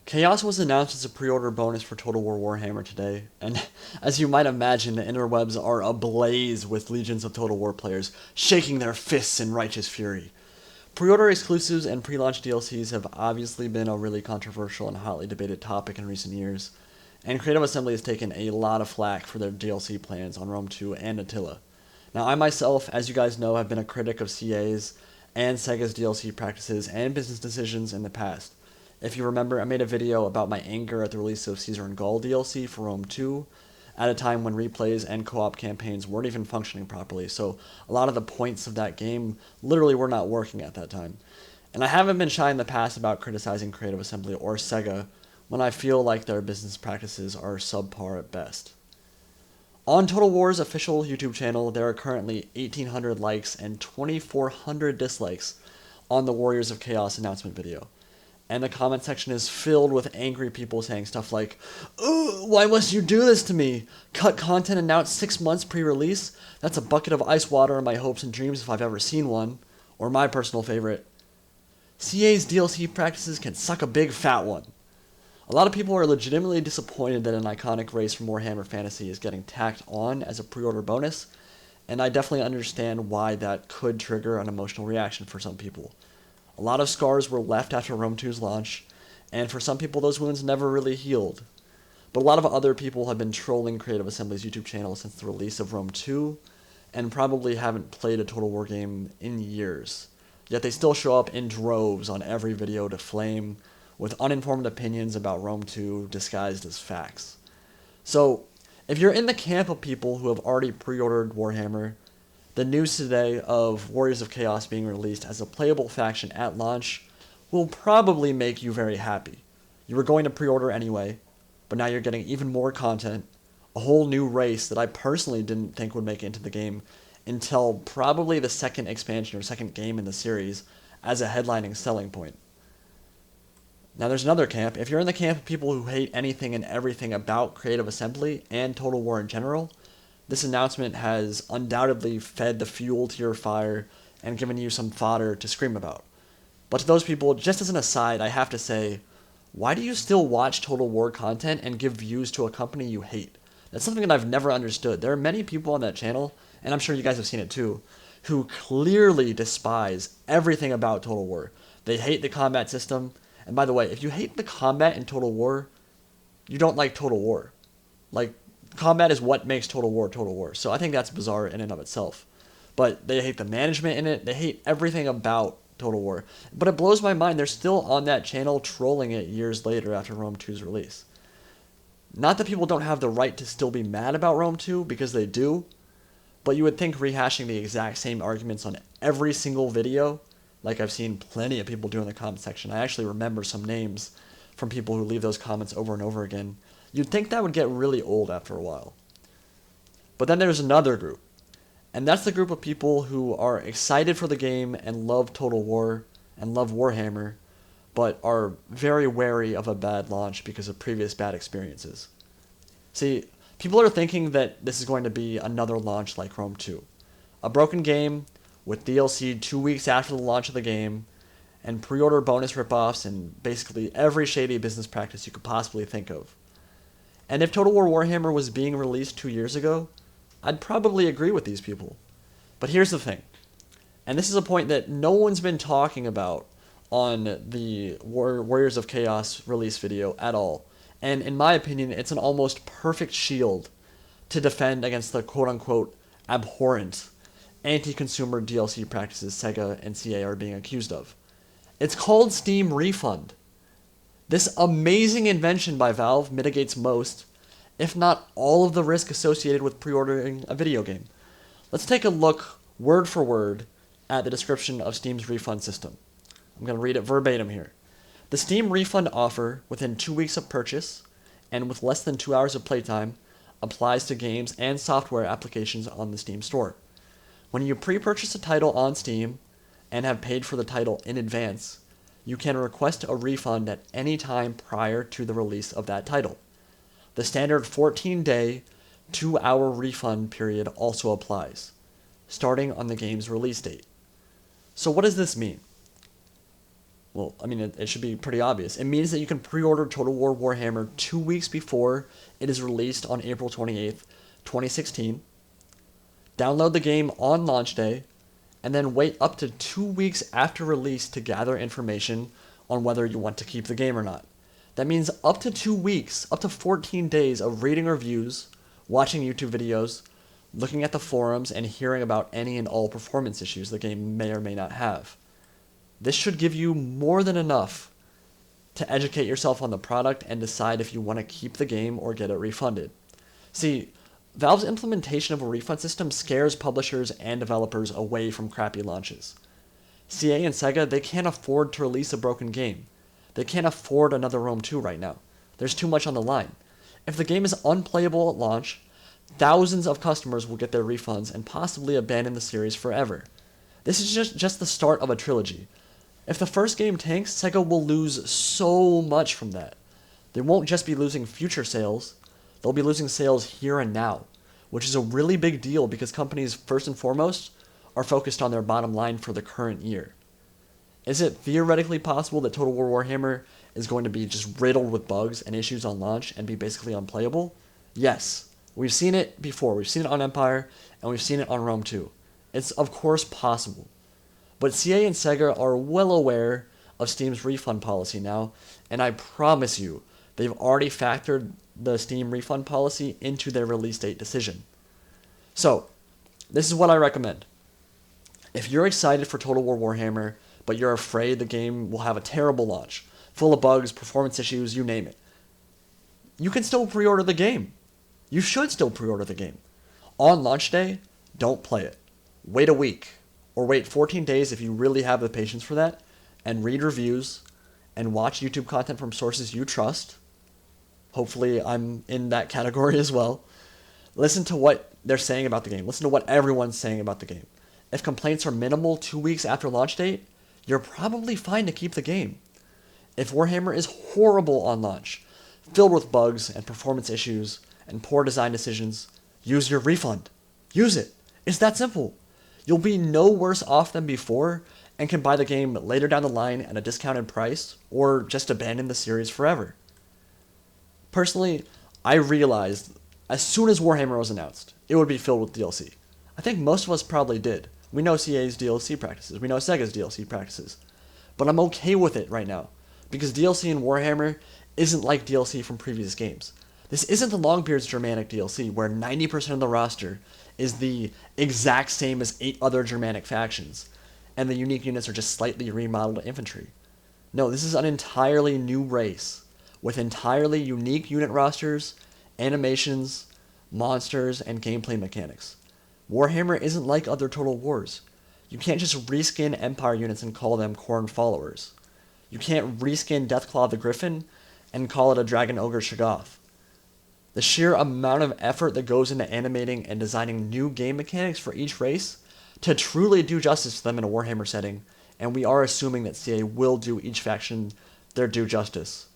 Chaos was announced as a pre-order bonus for Total War Warhammer today, and as you might imagine, the interwebs are ablaze with legions of Total War players shaking their fists in righteous fury. Pre-order exclusives and pre-launch DLCs have obviously been a really controversial and hotly debated topic in recent years, and Creative Assembly has taken a lot of flack for their DLC plans on Rome 2 and Attila. Now, I myself, as you guys know, have been a critic of CA's and Sega's DLC practices and business decisions in the past. If you remember, I made a video about my anger at the release of Caesar and Gaul DLC for Rome 2 at a time when replays and co-op campaigns weren't even functioning properly, so a lot of the points of that game literally were not working at that time. And I haven't been shy in the past about criticizing Creative Assembly or Sega when I feel like their business practices are subpar at best. On Total War's official YouTube channel, there are currently 1,800 likes and 2,400 dislikes on the Warriors of Chaos announcement video. And the comment section is filled with angry people saying stuff like, "Ugh, why must you do this to me? Cut content announced 6 months pre-release? That's a bucket of ice water in my hopes and dreams if I've ever seen one." Or my personal favorite, "CA's DLC practices can suck a big fat one." A lot of people are legitimately disappointed that an iconic race from Warhammer Fantasy is getting tacked on as a pre-order bonus, and I definitely understand why that could trigger an emotional reaction for some people. A lot of scars were left after Rome 2's launch, and for some people those wounds never really healed. But a lot of other people have been trolling Creative Assembly's YouTube channel since the release of Rome 2, and probably haven't played a Total War game in years. Yet they still show up in droves on every video to flame with uninformed opinions about Rome 2 disguised as facts. So, if you're in the camp of people who have already pre-ordered Warhammer, the news today of Warriors of Chaos being released as a playable faction at launch will probably make you very happy. You were going to pre-order anyway, but now you're getting even more content, a whole new race that I personally didn't think would make it into the game until probably the second expansion or second game in the series as a headlining selling point. Now there's another camp. If you're in the camp of people who hate anything and everything about Creative Assembly and Total War in general, this announcement has undoubtedly fed the fuel to your fire and given you some fodder to scream about. But to those people, just as an aside, I have to say, why do you still watch Total War content and give views to a company you hate? That's something that I've never understood. There are many people on that channel, and I'm sure you guys have seen it too, who clearly despise everything about Total War. They hate the combat system, and by the way, if you hate the combat in Total War, you don't like Total War. Like, combat is what makes Total War Total War. So I think that's bizarre in and of itself. But they hate the management in it. They hate everything about Total War. But it blows my mind they're still on that channel trolling it years later after Rome 2's release. Not that people don't have the right to still be mad about Rome 2, because they do. But you would think rehashing the exact same arguments on every single video, like I've seen plenty of people do in the comment section. I actually remember some names from people who leave those comments over and over again. You'd think that would get really old after a while. But then there's another group, and that's the group of people who are excited for the game and love Total War and love Warhammer, but are very wary of a bad launch because of previous bad experiences. See, people are thinking that this is going to be another launch like Rome 2. A broken game with DLC 2 weeks after the launch of the game, and pre-order bonus ripoffs and basically every shady business practice you could possibly think of. And if Total War Warhammer was being released 2 years ago, I'd probably agree with these people. But here's the thing, and this is a point that no one's been talking about on the Warriors of Chaos release video at all. And in my opinion, it's an almost perfect shield to defend against the quote-unquote abhorrent anti-consumer DLC practices Sega and CA are being accused of. It's called Steam Refund. This amazing invention by Valve mitigates most, if not all, of the risk associated with pre-ordering a video game. Let's take a look, word for word, at the description of Steam's refund system. I'm going to read it verbatim here. The Steam Refund offer within 2 weeks of purchase, and with less than 2 hours of playtime, applies to games and software applications on the Steam store. When you pre-purchase a title on Steam, and have paid for the title in advance, you can request a refund at any time prior to the release of that title. The standard 14-day, 2-hour refund period also applies, starting on the game's release date. So what does this mean? Well, I mean, it should be pretty obvious. It means that you can pre-order Total War Warhammer 2 weeks before it is released on April 28th, 2016. Download the game on launch day, and then wait up to 2 weeks after release to gather information on whether you want to keep the game or not. That means up to 2 weeks, up to 14 days of reading reviews, watching YouTube videos, looking at the forums, and hearing about any and all performance issues the game may or may not have. This should give you more than enough to educate yourself on the product and decide if you want to keep the game or get it refunded. See, Valve's implementation of a refund system scares publishers and developers away from crappy launches. CA and Sega, they can't afford to release a broken game. They can't afford another Rome 2 right now. There's too much on the line. If the game is unplayable at launch, thousands of customers will get their refunds and possibly abandon the series forever. This is just the start of a trilogy. If the first game tanks, Sega will lose so much from that. They won't just be losing future sales, they'll be losing sales here and now, which is a really big deal because companies, first and foremost, are focused on their bottom line for the current year. Is it theoretically possible that Total War Warhammer is going to be just riddled with bugs and issues on launch and be basically unplayable? Yes. We've seen it before. We've seen it on Empire, and we've seen it on Rome 2. It's of course possible. But CA and Sega are well aware of Steam's refund policy now, and I promise you, they've already factored the Steam refund policy into their release date decision. So, this is what I recommend. If you're excited for Total War Warhammer, but you're afraid the game will have a terrible launch, full of bugs, performance issues, you name it, you can still pre-order the game. You should still pre-order the game. On launch day, don't play it. Wait a week, or wait 14 days if you really have the patience for that, and read reviews, and watch YouTube content from sources you trust. Hopefully I'm in that category as well. Listen to what they're saying about the game. Listen to what everyone's saying about the game. If complaints are minimal 2 weeks after launch date, you're probably fine to keep the game. If Warhammer is horrible on launch, filled with bugs and performance issues and poor design decisions, use your refund. Use it. It's that simple. You'll be no worse off than before and can buy the game later down the line at a discounted price or just abandon the series forever. Personally, I realized as soon as Warhammer was announced, it would be filled with DLC. I think most of us probably did. We know CA's DLC practices. We know Sega's DLC practices. But I'm okay with it right now, because DLC in Warhammer isn't like DLC from previous games. This isn't the Longbeard's Germanic DLC, where 90% of the roster is the exact same as 8 other Germanic factions, and the unique units are just slightly remodeled infantry. No, this is an entirely new race, with entirely unique unit rosters, animations, monsters, and gameplay mechanics. Warhammer isn't like other Total Wars. You can't just reskin Empire units and call them Khorne followers. You can't reskin Deathclaw the Griffin and call it a Dragon Ogre Shoggoth. The sheer amount of effort that goes into animating and designing new game mechanics for each race to truly do justice to them in a Warhammer setting, and we are assuming that CA will do each faction their due justice.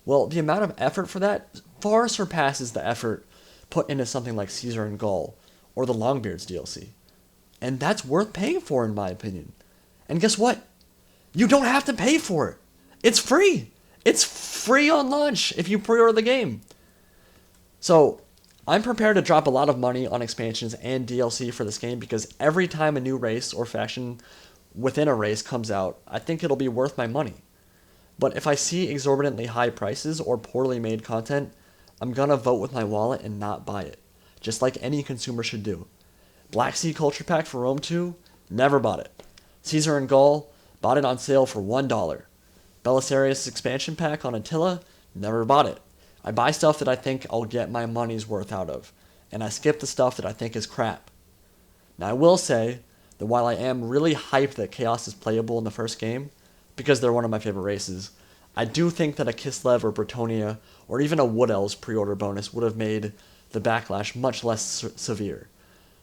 Well, the amount of effort for that far surpasses the effort put into something like Caesar and Gaul, or the Longbeards DLC. And that's worth paying for, in my opinion. And guess what? You don't have to pay for it. It's free. It's free on launch if you pre-order the game. So, I'm prepared to drop a lot of money on expansions and DLC for this game because every time a new race or faction within a race comes out, I think it'll be worth my money. But if I see exorbitantly high prices or poorly made content, I'm gonna vote with my wallet and not buy it, just like any consumer should do. Black Sea Culture Pack for Rome 2, never bought it. Caesar and Gaul, bought it on sale for $1. Belisarius expansion pack on Attila, never bought it. I buy stuff that I think I'll get my money's worth out of, and I skip the stuff that I think is crap. Now I will say that while I am really hyped that Chaos is playable in the first game, because they're one of my favorite races, I do think that a Kislev or Bretonia, or even a Wood Elves pre-order bonus would have made the backlash much less severe.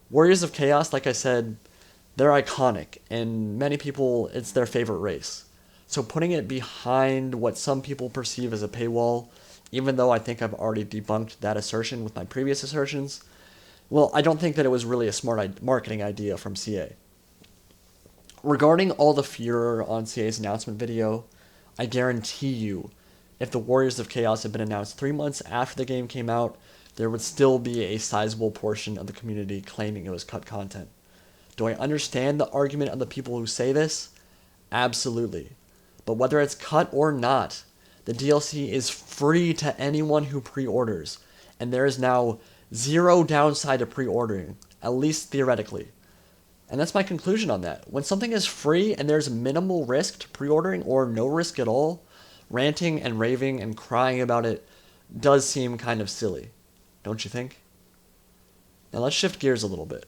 Warriors of Chaos, like I said, they're iconic, and many people, it's their favorite race. So putting it behind what some people perceive as a paywall, even though I think I've already debunked that assertion with my previous assertions, well, I don't think that it was really a smart marketing idea from CA. Regarding all the furor on CA's announcement video, I guarantee you, if the Warriors of Chaos had been announced 3 months after the game came out, there would still be a sizable portion of the community claiming it was cut content. Do I understand the argument of the people who say this? Absolutely. But whether it's cut or not, the DLC is free to anyone who pre-orders, and there is now zero downside to pre-ordering, at least theoretically. And that's my conclusion on that. When something is free and there's minimal risk to pre-ordering or no risk at all, ranting and raving and crying about it does seem kind of silly, don't you think? Now let's shift gears a little bit.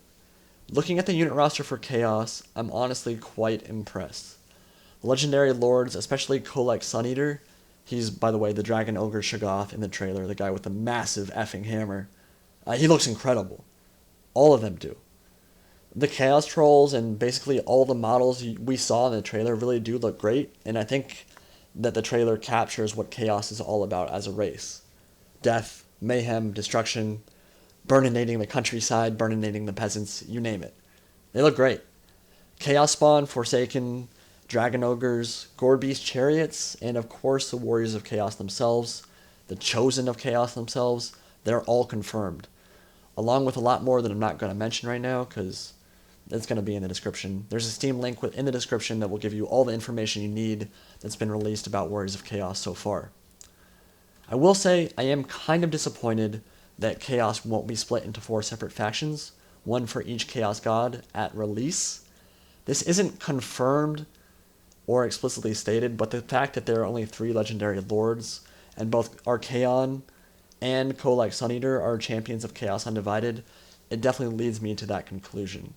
Looking at the unit roster for Chaos, I'm honestly quite impressed. Legendary Lords, especially Kolek Suneater, he's, by the way, the Dragon Ogre Shoggoth in the trailer, the guy with the massive effing hammer. He looks incredible. All of them do. The Chaos Trolls and basically all the models we saw in the trailer really do look great, and I think that the trailer captures what Chaos is all about as a race. Death, mayhem, destruction, burninating the countryside, burninating the peasants, you name it. They look great. Chaos Spawn, Forsaken, Dragon Ogres, Gore Beast Chariots, and of course the Warriors of Chaos themselves, the Chosen of Chaos themselves, they're all confirmed. Along with a lot more that I'm not going to mention right now because it's going to be in the description. There's a Steam link in the description that will give you all the information you need that's been released about Warriors of Chaos so far. I will say I am kind of disappointed that Chaos won't be split into 4 separate factions, one for each Chaos God at release. This isn't confirmed or explicitly stated, but the fact that there are only 3 legendary lords, and both Archaon and Kolek Suneater are champions of Chaos Undivided, it definitely leads me to that conclusion.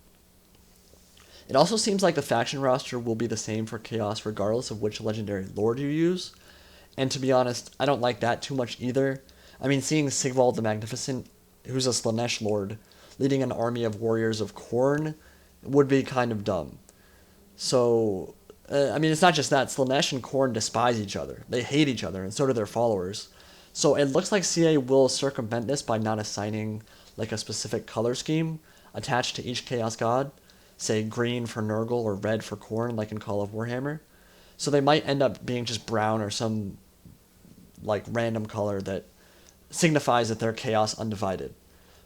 It also seems like the faction roster will be the same for Chaos regardless of which legendary lord you use, and to be honest, I don't like that too much either. I mean, seeing Sigvald the Magnificent, who's a Slaanesh lord, leading an army of warriors of Khorne would be kind of dumb. So, I mean, it's not just that. Slaanesh and Khorne despise each other. They hate each other, and so do their followers. So it looks like CA will circumvent this by not assigning like a specific color scheme attached to each Chaos God, say green for Nurgle or red for Khorne like in Call of Warhammer. So they might end up being just brown or some like random color that signifies that they're Chaos Undivided.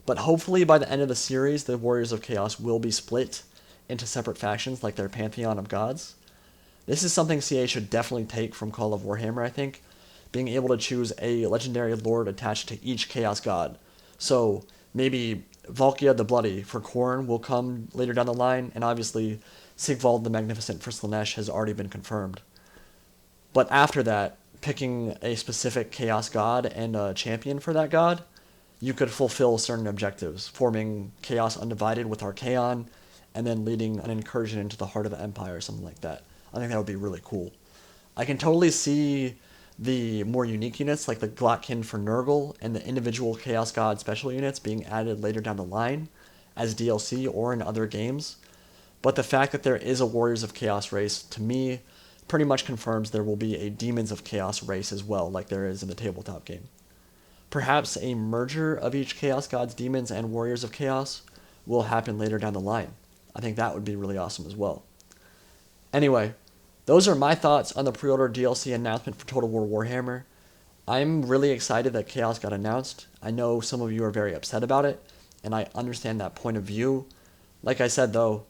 But hopefully by the end of the series, the Warriors of Chaos will be split into separate factions like their Pantheon of Gods. This is something CA should definitely take from Call of Warhammer, I think, being able to choose a legendary lord attached to each Chaos God. So maybe Valkia the Bloody for Khorne will come later down the line, and obviously Sigvald the Magnificent for Slaanesh has already been confirmed. But after that, picking a specific Chaos God and a champion for that god, you could fulfill certain objectives, forming Chaos Undivided with Archaon, and then leading an incursion into the heart of the Empire or something like that. I think that would be really cool. I can totally see the more unique units like the Glotkin for Nurgle and the individual Chaos God special units being added later down the line as DLC or in other games. But the fact that there is a Warriors of Chaos race, to me, pretty much confirms there will be a Demons of Chaos race as well, like there is in the tabletop game. Perhaps a merger of each Chaos God's Demons and Warriors of Chaos will happen later down the line. I think that would be really awesome as well. Anyway, those are my thoughts on the pre-order DLC announcement for Total War Warhammer. I'm really excited that Chaos got announced. I know some of you are very upset about it, and I understand that point of view. Like I said though,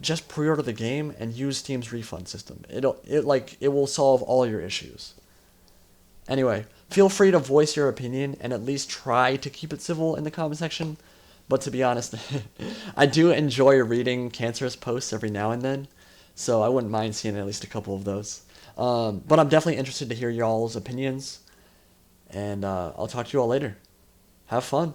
just pre-order the game and use Steam's refund system. It will solve all your issues. Anyway, feel free to voice your opinion and at least try to keep it civil in the comment section. But to be honest, I do enjoy reading cancerous posts every now and then, so I wouldn't mind seeing at least a couple of those. But I'm definitely interested to hear y'all's opinions, and I'll talk to you all later. Have fun.